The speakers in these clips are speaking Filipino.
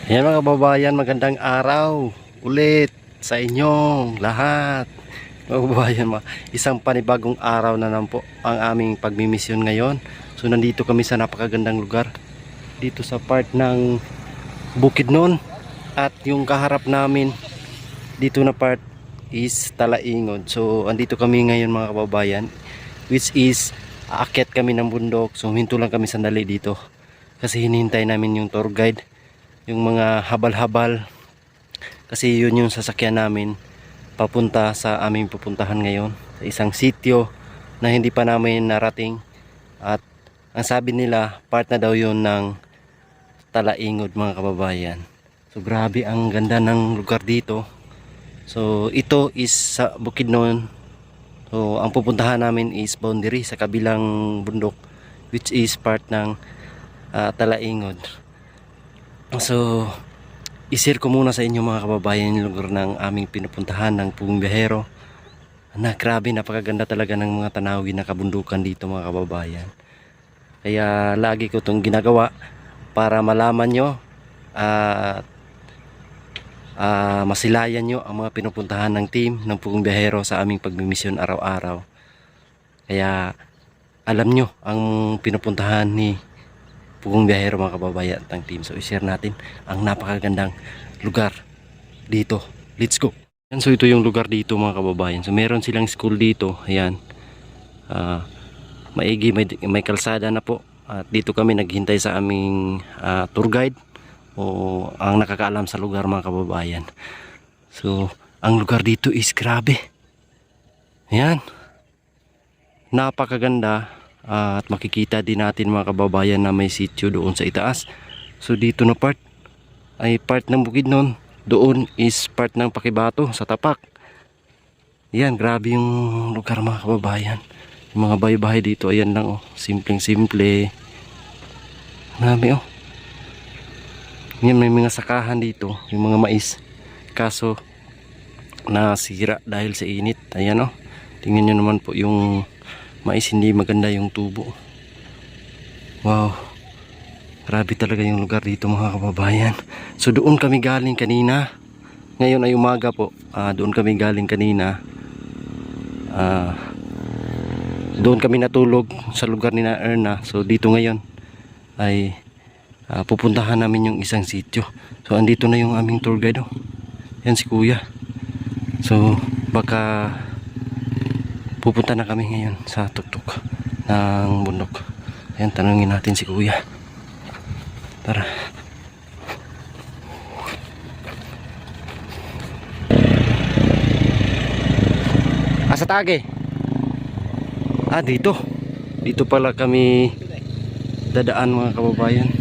Ayan mga kababayan, magandang araw ulit sa inyong lahat. Mga kababayan, isang panibagong araw na naman po ang aming pagmimisyon ngayon. So nandito kami sa napakagandang lugar, dito sa part ng Bukidnon. At yung kaharap namin dito na part is Talaingod. So andito kami ngayon mga kababayan, which is aakyat kami ng bundok. So hinto lang kami sandali dito kasi hinihintay namin yung tour guide, yung mga habal-habal, kasi yun yung sasakyan namin papunta sa aming pupuntahan ngayon, sa isang sitio na hindi pa namin narating. At ang sabi nila, part na daw yun ng Talaingod mga kababayan. So grabe ang ganda ng lugar dito. So ito is sa Bukidnon. So ang pupuntahan namin is boundary sa kabilang bundok, which is part ng Talaingod. So i-share ko muna sa inyo mga kababayan yung lugar ng aming pinupuntahan ng Pugong Biyahero. Na grabe, napakaganda talaga ng mga tanawin na kabundukan dito mga kababayan. Kaya lagi ko itong ginagawa para malaman nyo at masilayan nyo ang mga pinupuntahan ng team ng Pugong Biyahero sa aming pagmimisyon araw-araw. Kaya alam nyo ang pinupuntahan ni Pugong Biyahero mga kababayan ng team. So i-share natin ang napakagandang lugar dito. Let's go. So ito yung lugar dito mga kababayan. So meron silang school dito. Ayan. Maigi, may kalsada na po. At dito kami naghintay sa aming tour guide o ang nakakaalam sa lugar mga kababayan. So ang lugar dito is grabe. Ayan. Napakaganda. At makikita din natin mga kababayan na may sitio doon sa itaas. So dito na part ay part ng Bukidnon. Doon is part ng Pakibato sa Tapak. Yan, grabe yung lugar mga kababayan. Yung mga bahay-bahay dito, ayan lang oh. Simpleng-simple. Grabe oh. Yan, may mga sakahan dito, yung mga mais. Kaso nasira dahil sa init. Ayan oh. Tingnan nyo naman po yung mais, hindi maganda yung tubo. Wow, grabe talaga yung lugar dito mga kababayan. So doon kami galing kanina. Ngayon ay umaga po. Doon kami galing kanina. Doon kami natulog sa lugar ni na Erna. So dito ngayon ay pupuntahan namin yung isang sitio. So andito na yung aming tour guide oh. Yan si kuya. So baka pupunta na kami ngayon sa tuktok ng bundok. Ayan, tanungin natin si kuya. Tara. Asa tage? Dito. Dito pala kami dadaan mga kababayan.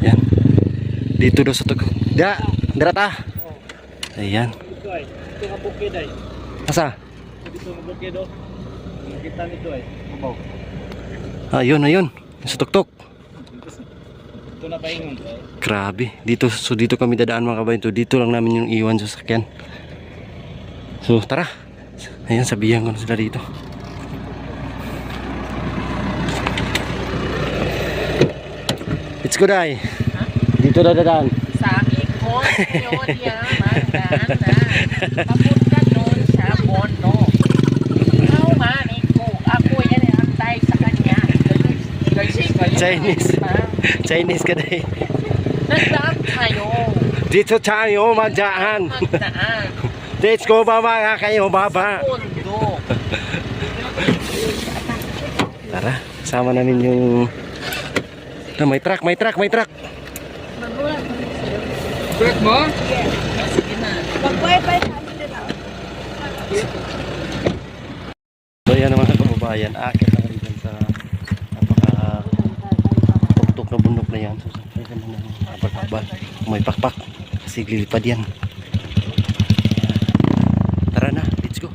Ayan. Dito daw sa tuktok. Dira ta. Ayan. Ito nga bukid ay. Asa? Dito nga bukid oh. Nakita nito ay. Ayun. Sa tuktok. Ito na paingon. Grabe. Dito, so dito kami dadaan mga kabayan. Dito lang namin yung iwan sa sakyan. So tara. Ayan, sabihan ko na sila dito. Let's go, Day. Dito na dadaan. Sa ikon yun yan, maganda. Papunta doon sa Bono. Ikaw man, ako yan ay antay sa kanya. Chinese ka, Day. Nagdaan tayo. Dito tayo magdaan. Magdaan. Let's go, baba kayo, baba. Bundok. Tara, sama namin yung... may truck. Break mo? Sige na. So yan naman mga kababayan, akit na rin sa napaka-tuktok na bundok na yan. So sakay ka naman ng habal-habal, may pakpak kasi lilipad yan. Tara na, let's go.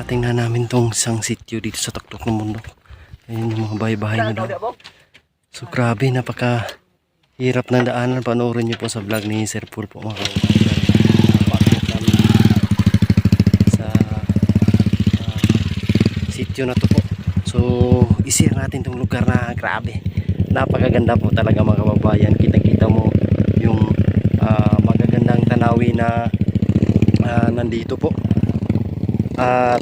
tingnan namin tong isang sitio dito sa tuktok ng bundok. Ayun yung mga bahay-bahay na doon. So grabe, napaka hirap ng daanan. Panoorin nyo po sa vlog ni Sir Paul po mga kababayan. Sa sitio na to po. So isir natin tong lugar na grabe. Napakaganda po talaga mga kababayan. Kitang-kita mo yung magagandang tanawin na nandito po. At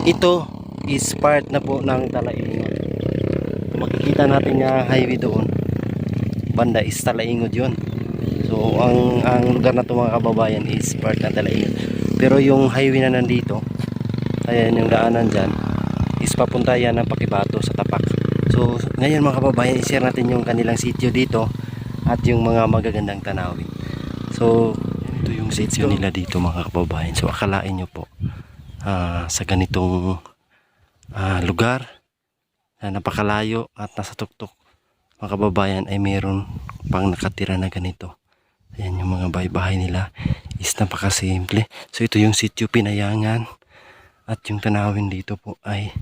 ito is part na po ng Talaingod. Makikita natin nga highway doon. Banda is Talaingod yun. So ang lugar na to mga kababayan is part ng Talaingod. Pero yung highway na nandito, ayan yung daanan dyan, is papunta yan ng Pakibato sa Tapak. So ngayon mga kababayan, i-share natin yung kanilang sitio dito at yung mga magagandang tanawin. So ito yung sitio nila dito mga kababayan. So akalain nyo po sa ganitong lugar na napakalayo at nasa tuktok mga kababayan ay mayroon pang nakatira na ganito. Ayan yung mga bahay-bahay nila is napakasimple. So ito yung sitio Pinayangan at yung tanawin dito po ay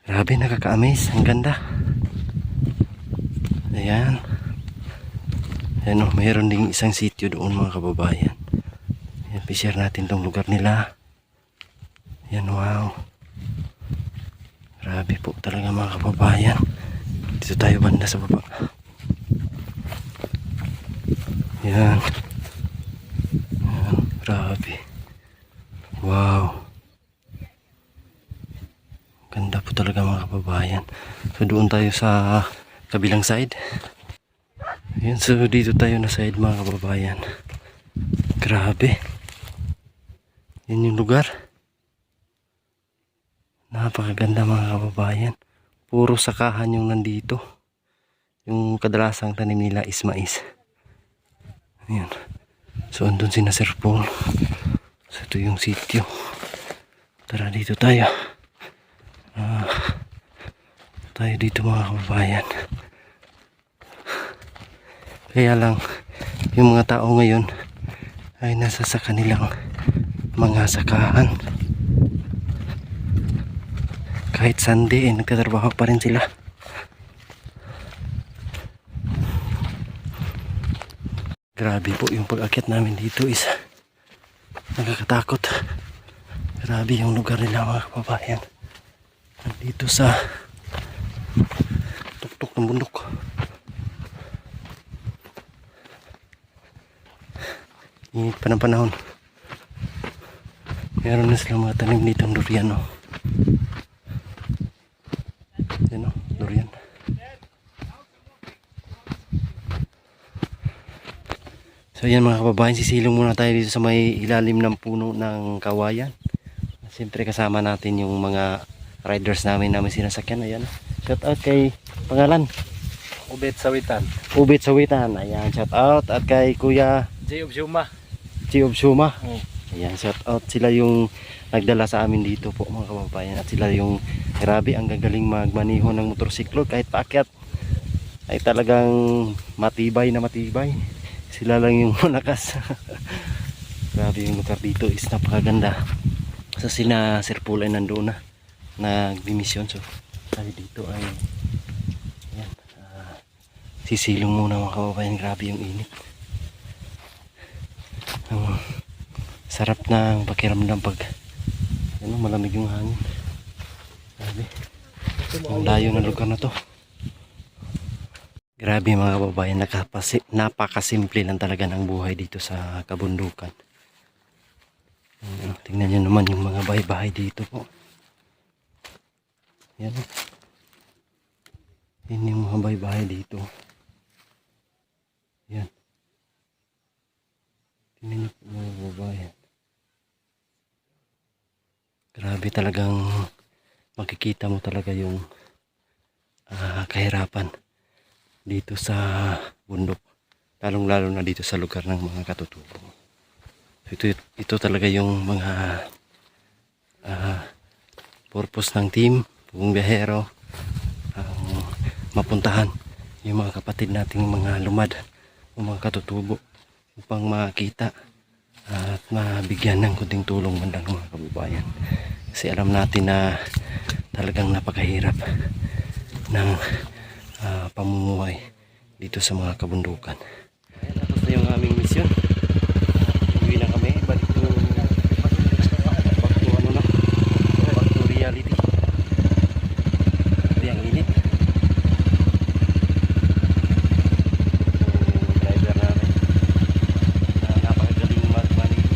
grabe, nakaka-amaze, ang ganda. Ayan. Ayan o, mayroon ding isang sitio doon mga kababayan. Ayan, i-share natin tong lugar nila. Ayan, wow. Grabe po talaga mga kababayan. Dito tayo banda sa baba. Ayan. Ayan, grabe. Wow. Ganda po talaga mga kababayan. So doon tayo sa kabilang side. Ayan, so dito tayo na side mga kababayan. Grabe. Yan yung lugar. Napakaganda mga kababayan. Puro sakahan yung nandito. Yung kadalasang tanim nila is mais. Ayan. So andun si Sir Paul. So ito yung sitio. Tara dito tayo. Tayo dito mga kababayan. Kaya lang yung mga tao ngayon ay nasa sa kanilang mga sakahan. Kahit Sunday nagtatrabaho pa rin sila. Grabe po yung pag-akyat namin dito is nakakatakot. Grabe yung lugar nila mga kababayan. Nandito sa tuktok ng bundok. Init pa ng panahon. Meron na silang mga tanim dito ng durian. Yan o, durian. So yan mga kababayan, sisilong muna tayo dito sa may ilalim ng puno ng kawayan. Siyempre kasama natin yung mga riders namin sinasakyan. Ayan. Shout out kay pangalan Ubet Sawitan. Ubit Sawitan. Ayan, shout out. At kay Kuya J of Juma. J of Juma. Ayan, shout out. Sila yung nagdala sa amin dito po mga kababayan. At sila yung grabe, ang gagaling magmaniho ng motorsiklo. Kahit paakyat ay talagang matibay na matibay. Sila lang yung malakas. Grabe yung lugar dito is napakaganda. So sila Sir Paul ay nandoon na nagbimisyon. So tayo dito ay ayan, sisilong muna mga kababayan. Grabe yung init. Ang sarap ng pakiramdam pag malamig yung hangin. Grabe. Ang layo ng lugar na to. Grabe mga kababayan, napakasimple lang talaga ng buhay dito sa kabundukan. Tingnan nyo naman yung mga bahay-bahay dito po. Yan. Yan yung mga bahay-bahay dito. Yan. Tingnan nyo po mga kababayan. Grabe, talagang makikita mo talaga yung kahirapan dito sa bundok, lalong lalo na dito sa lugar ng mga katutubo. Ito talaga yung mga purpose ng team, buong biyahero, mapuntahan yung mga kapatid nating mga lumad o mga katutubo upang makita at mabigyan ng kunting tulong bandang mga kababayan. Kasi alam natin na talagang napakahirap ng pamumuhay dito sa mga kabundukan. Ayan, tapos na yung aming misyon. Uwi na kami, balik to ano na, back to reality. Hindi ang init. Yung driver namin na napakagaling mag-manage.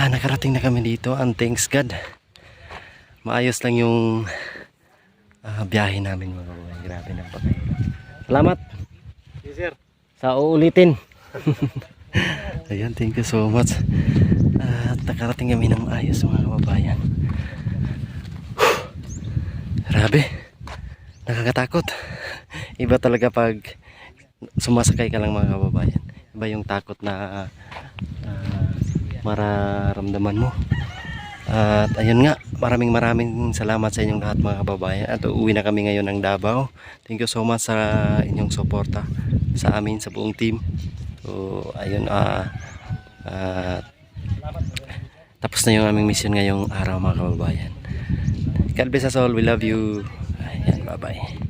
Nakarating na kami dito, and thanks God. Maayos lang yung biyahe namin mga kababayan. Grabe ng pagkahirap. Salamat. Yes, sir. Sa uulitin. Ayan, thank you so much. At nakarating kami ng maayos mga kababayan. Grabe. Nakakatakot. Iba talaga pag sumasakay ka lang mga kababayan. Iba yung takot na mararamdaman mo. At ayun nga, maraming salamat sa inyong lahat mga kababayan. At uuwi na kami ngayon ng Davao. Thank you so much sa inyong suporta sa amin, sa buong team. So ayun, tapos na yung aming mission ngayong araw mga kababayan. God bless us all, we love you. Ayan, bye bye.